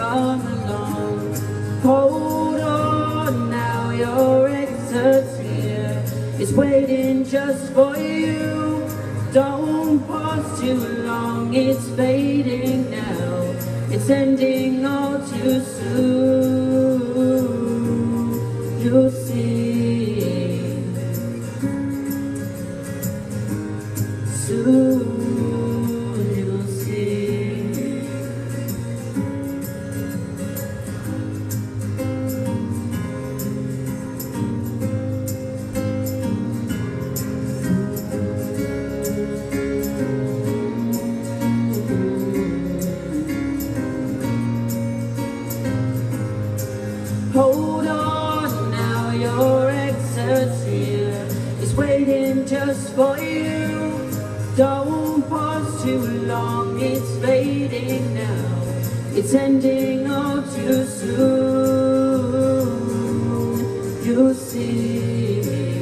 come along. Hold on now, your exit's here. It's waiting just for you. Don't pause too long, it's fading now. It's ending all too soon. You'll see. Soon you'll see. Hold on now, your exit's here. It's waiting just for you. Don't pause too long, it's fading now. It's ending all too soon. You'll see.